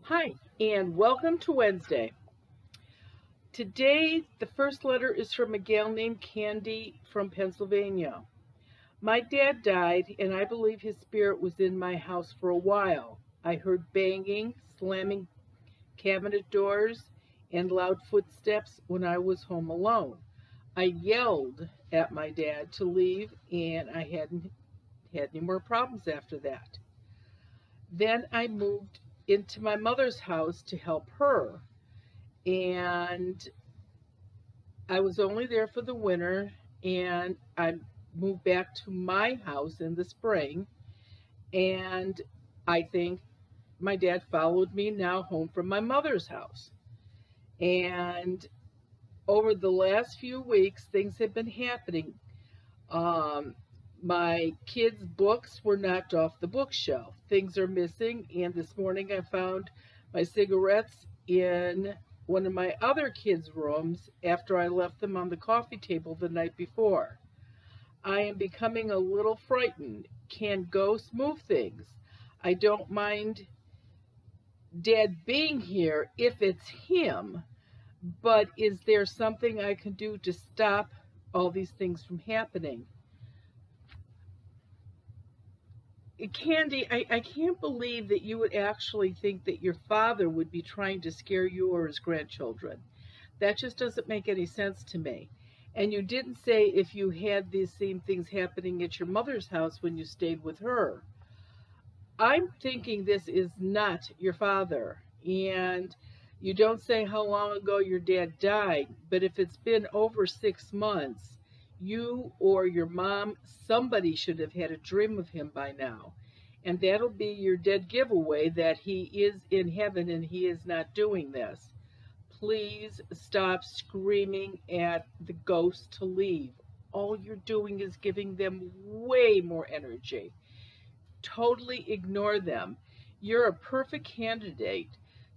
Hi, and welcome to Wednesday. Today, the first letter is from a gal named Candy from Pennsylvania. My dad died, and I believe his spirit was in my house for a while. I heard banging, slamming cabinet doors, and loud footsteps when I was home alone. I yelled at my dad to leave, and I hadn't had any more problems after that. Then I moved into my mother's house to help her, and I was only there for the winter, and I moved back to my house in the spring. And I think my dad followed me now home from my mother's house. And over the last few weeks, things have been happening. Um, my kids' books were knocked off the bookshelf. Things are missing, and this morning I found my cigarettes in one of my other kids' rooms after I left them on the coffee table the night before. I am becoming a little frightened. Can ghosts move things? I don't mind Dad being here if it's him, but is there something I can do to stop all these things from happening? Candy, I can't believe that you would actually think that your father would be trying to scare you or his grandchildren. That just doesn't make any sense to me. And you didn't say if you had these same things happening at your mother's house when you stayed with her. I'm thinking this is not your father. And you don't say how long ago your dad died, but if it's been over 6 months, you or your mom, somebody should have had a dream of him by now. And that'll be your dead giveaway that he is in heaven and he is not doing this. Please stop screaming at the ghost to leave. All you're doing is giving them way more energy. Totally ignore them. You're a perfect candidate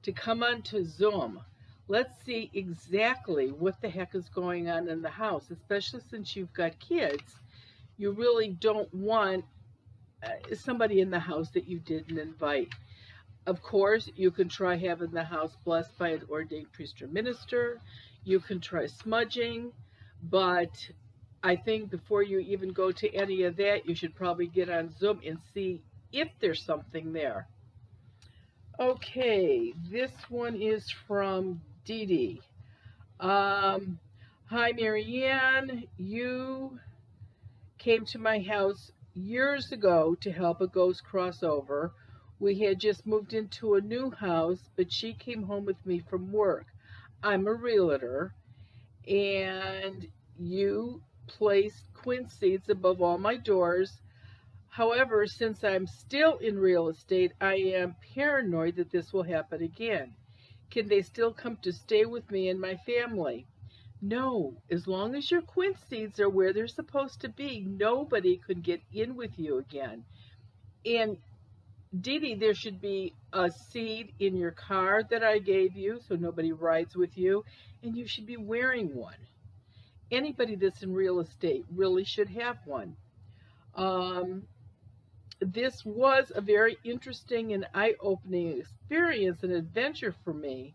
to come onto Zoom. Let's see exactly what the heck is going on in the house, especially since you've got kids. You really don't want somebody in the house that you didn't invite. Of course, you can try having the house blessed by an ordained priest or minister. You can try smudging, but I think before you even go to any of that, you should probably get on Zoom and see if there's something there. Okay, this one is from Dee Dee. Um, Hi, Marianne. You came to my house years ago to help a ghost crossover. We had just moved into a new house, but she came home with me from work. I'm a realtor, and you placed quince seeds above all my doors. However, since I'm still in real estate, I am paranoid that this will happen again. Can they still come to stay with me and my family? No, as long as your quince seeds are where they're supposed to be, nobody could get in with you again. And Dee Dee, there should be a seed in your car that I gave you so nobody rides with you, and you should be wearing one. Anybody that's in real estate really should have one. Um, this was a very interesting and eye opening experience and adventure for me.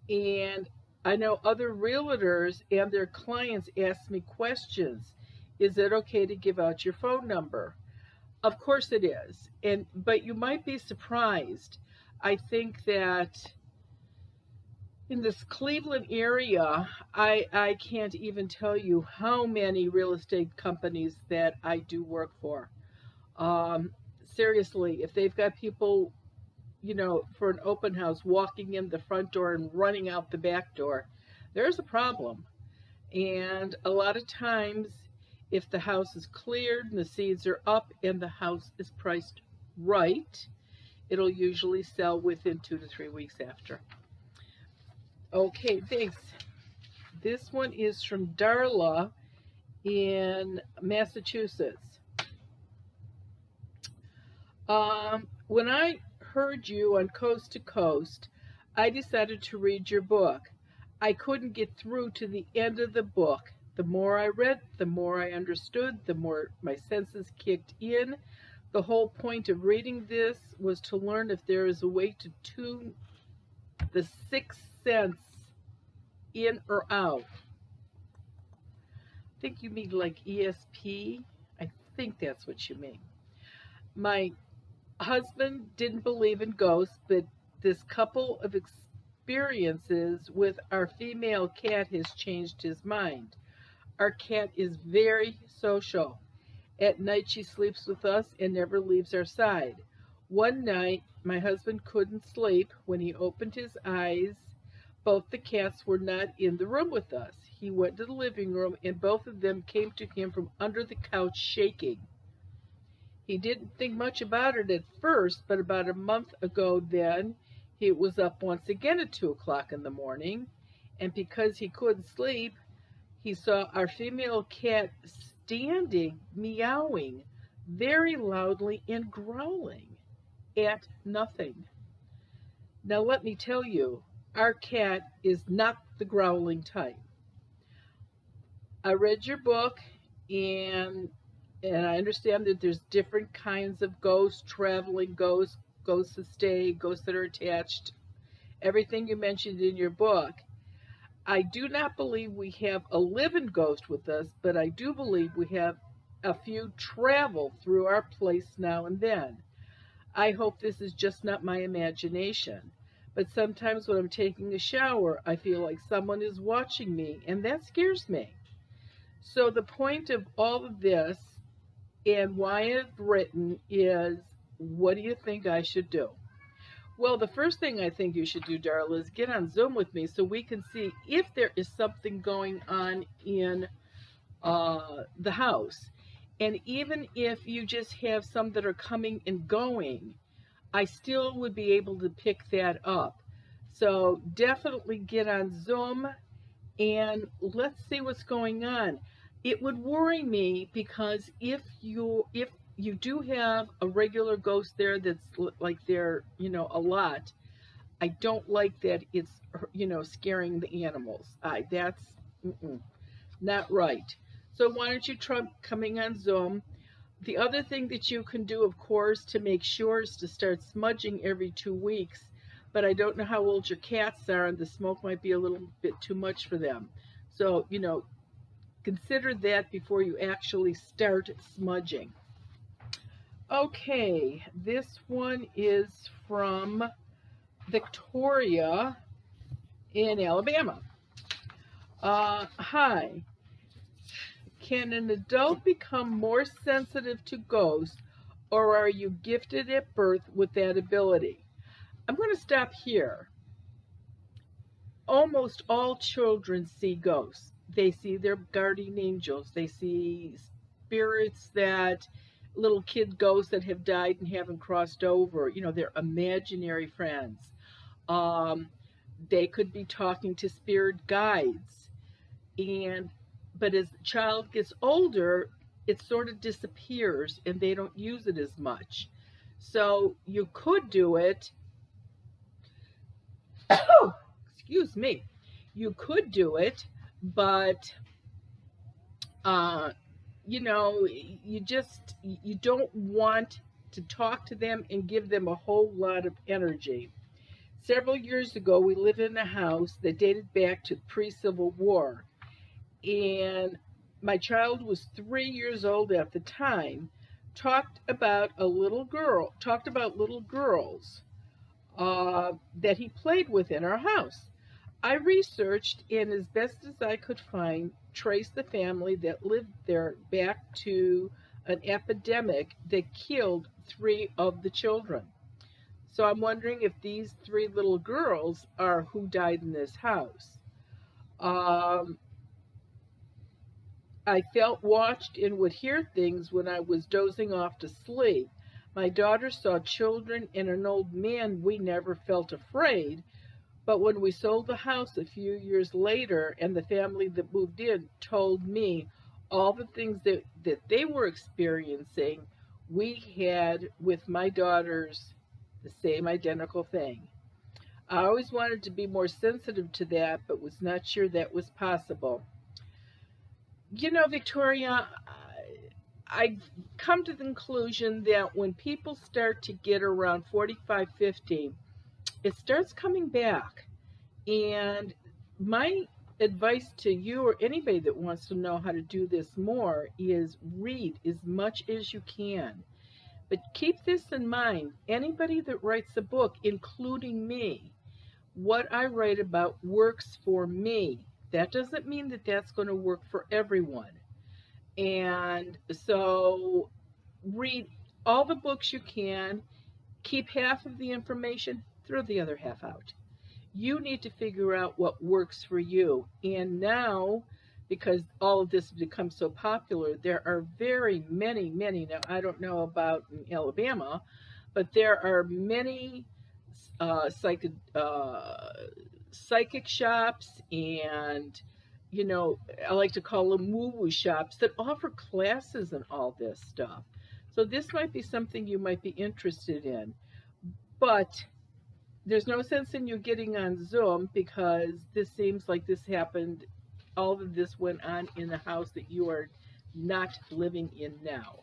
And I know other realtors and their clients ask me questions. Is it okay to give out your phone number? Of course it is. But you might be surprised. I think that in this Cleveland area, I can't even tell you how many real estate companies that I do work for. Um, Seriously, if they've got people, for an open house walking in the front door and running out the back door, there's a problem. And a lot of times, if the house is cleared and the seeds are up and the house is priced right, it'll usually sell within 2 to 3 weeks after. Okay, thanks. This one is from Darla in Massachusetts. When I heard you on Coast to Coast, I decided to read your book. I couldn't get through to the end of the book. The more I read, the more I understood, the more my senses kicked in. The whole point of reading this was to learn if there is a way to tune the sixth sense, in or out. I think you mean like ESP. I think that's what you mean. My husband didn't believe in ghosts, but this couple of experiences with our female cat has changed his mind. Our cat is very social. At night, she sleeps with us and never leaves our side. One night, my husband couldn't sleep. When he opened his eyes, both the cats were not in the room with us. He went to the living room, and both of them came to him from under the couch shaking. He didn't think much about it at first, but about a month ago then, he was up once again at 2 o'clock in the morning, and because he couldn't sleep, he saw our female cat standing, meowing very loudly and growling at nothing. Now, let me tell you, our cat is not the growling type. I read your book, and I understand that there's different kinds of ghosts, traveling ghosts, ghosts that stay, ghosts that are attached, everything you mentioned in your book. I do not believe we have a living ghost with us, but I do believe we have a few travel through our place now and then. I hope this is just not my imagination, but sometimes when I'm taking a shower, I feel like someone is watching me, and that scares me. So the point of all of this and why I've written is, what do you think I should do? Well, the first thing I think you should do, Darla, is get on Zoom with me so we can see if there is something going on in the house. And even if you just have some that are coming and going, I still would be able to pick that up. So definitely get on Zoom and let's see what's going on. It would worry me because if you do have a regular ghost there that's like there, a lot, I don't like that it's, scaring the animals. That's not right. So why don't you try coming on Zoom? The other thing that you can do, of course, to make sure is to start smudging every 2 weeks. But I don't know how old your cats are, and the smoke might be a little bit too much for them. So, consider that before you actually start smudging. Okay, this one is from Victoria in Alabama. Hi. Can an adult become more sensitive to ghosts, or are you gifted at birth with that ability? I'm going to stop here. Almost all children see ghosts. They see their guardian angels. They see spirits, that little kid ghosts that have died and haven't crossed over. They're imaginary friends. They could be talking to spirit guides. But as the child gets older, it sort of disappears and they don't use it as much. So you could do it. Excuse me. You could do it, but you don't want to talk to them and give them a whole lot of energy. Several years ago, we lived in a house that dated back to pre-Civil War, and my child was 3 years old at the time. Talked about little girls that he played with in our house. I researched, and as best as I could find, traced the family that lived there back to an epidemic that killed 3 of the children. So I'm wondering if these 3 little girls are who died in this house. I felt watched and would hear things when I was dozing off to sleep. My daughter saw children and an old man. We never felt afraid. But when we sold the house a few years later and the family that moved in told me all the things that they were experiencing, we had with my daughters the same identical thing. I always wanted to be more sensitive to that, but was not sure that was possible. Victoria, I've come to the conclusion that when people start to get around 45, 50, it starts coming back. And my advice to you or anybody that wants to know how to do this more is read as much as you can. But keep this in mind, anybody that writes a book, including me, what I write about works for me. That doesn't mean that that's going to work for everyone. And so read all the books you can, keep half of the information, throw the other half out. You need to figure out what works for you. And now, because all of this has become so popular, there are very many, now I don't know about in Alabama, but there are many uh, psychic, uh, psychic shops and, I like to call them woo-woo shops that offer classes and all this stuff. So this might be something you might be interested in. But there's no sense in you getting on Zoom because this seems like this happened, all of this went on in the house that you are not living in now.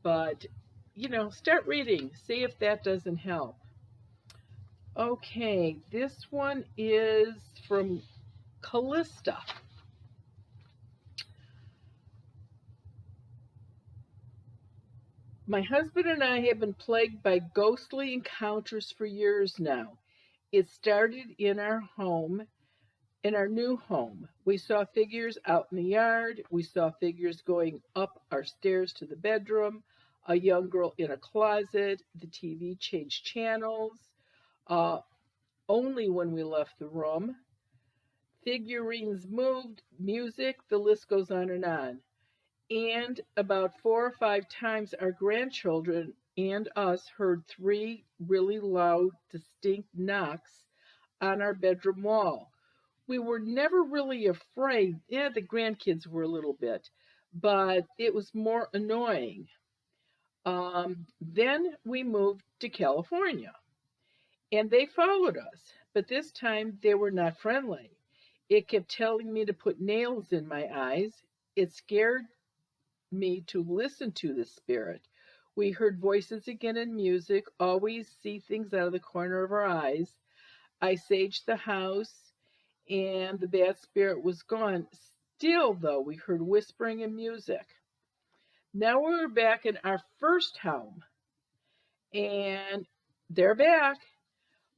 But, start reading, see if that doesn't help. Okay, this one is from Callista. My husband and I have been plagued by ghostly encounters for years now. It started in our new home. We saw figures out in the yard. We saw figures going up our stairs to the bedroom, a young girl in a closet. The TV changed channels uh, only when we left the room. Figurines moved, music, the list goes on and on. And about 4 or 5 times, our grandchildren and us heard 3 really loud, distinct knocks on our bedroom wall. We were never really afraid. Yeah, the grandkids were a little bit, but it was more annoying. Then we moved to California and they followed us, but this time they were not friendly. It kept telling me to put nails in my eyes. It scared me to listen to the spirit. We heard voices again in music, always see things out of the corner of our eyes. I saged the house and the bad spirit was gone. Still, though, we heard whispering and music. Now we're back in our first home, and they're back.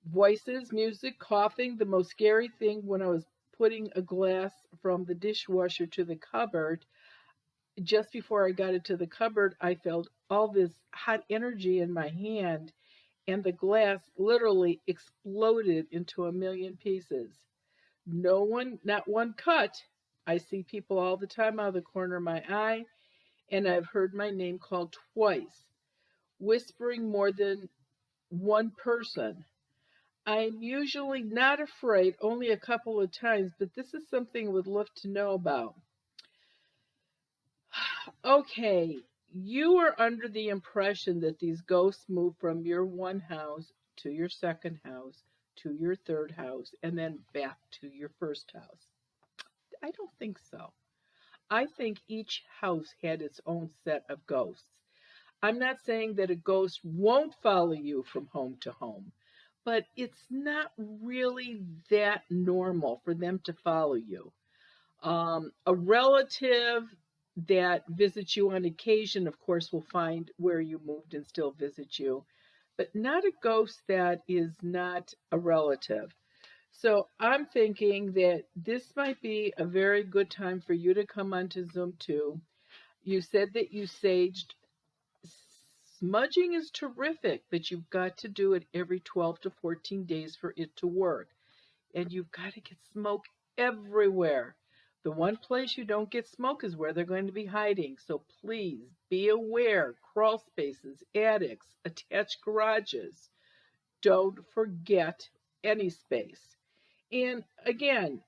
Voices, music, coughing. The most scary thing when I was putting a glass from the dishwasher to the cupboard, just before I got it to the cupboard, I felt all this hot energy in my hand, and the glass literally exploded into a million pieces. No one, not one cut. I see people all the time out of the corner of my eye, and I've heard my name called twice, whispering more than one person. I'm usually not afraid, only a couple of times, but this is something I would love to know about. Okay, you are under the impression that these ghosts move from your one house to your second house to your third house and then back to your first house. I don't think so. I think each house had its own set of ghosts. I'm not saying that a ghost won't follow you from home to home, but it's not really that normal for them to follow you. A relative that visits you on occasion, of course, will find where you moved and still visit you, but not a ghost that is not a relative. So I'm thinking that this might be a very good time for you to come onto Zoom too. You said that you saged. Smudging is terrific, but you've got to do it every 12 to 14 days for it to work. And you've got to get smoke everywhere. The one place you don't get smoke is where they're going to be hiding. So please be aware, crawl spaces, attics, attached garages. Don't forget any space. And again,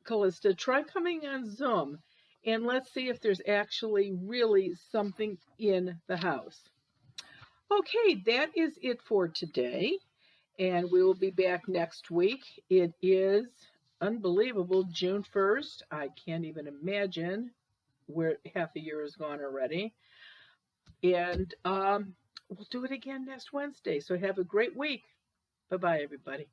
Callista, try coming on Zoom and let's see if there's actually really something in the house. Okay, that is it for today. And we will be back next week. It is unbelievable, June 1st. I can't even imagine where half a year has gone already. And we'll do it again next Wednesday. So have a great week. Bye bye, everybody.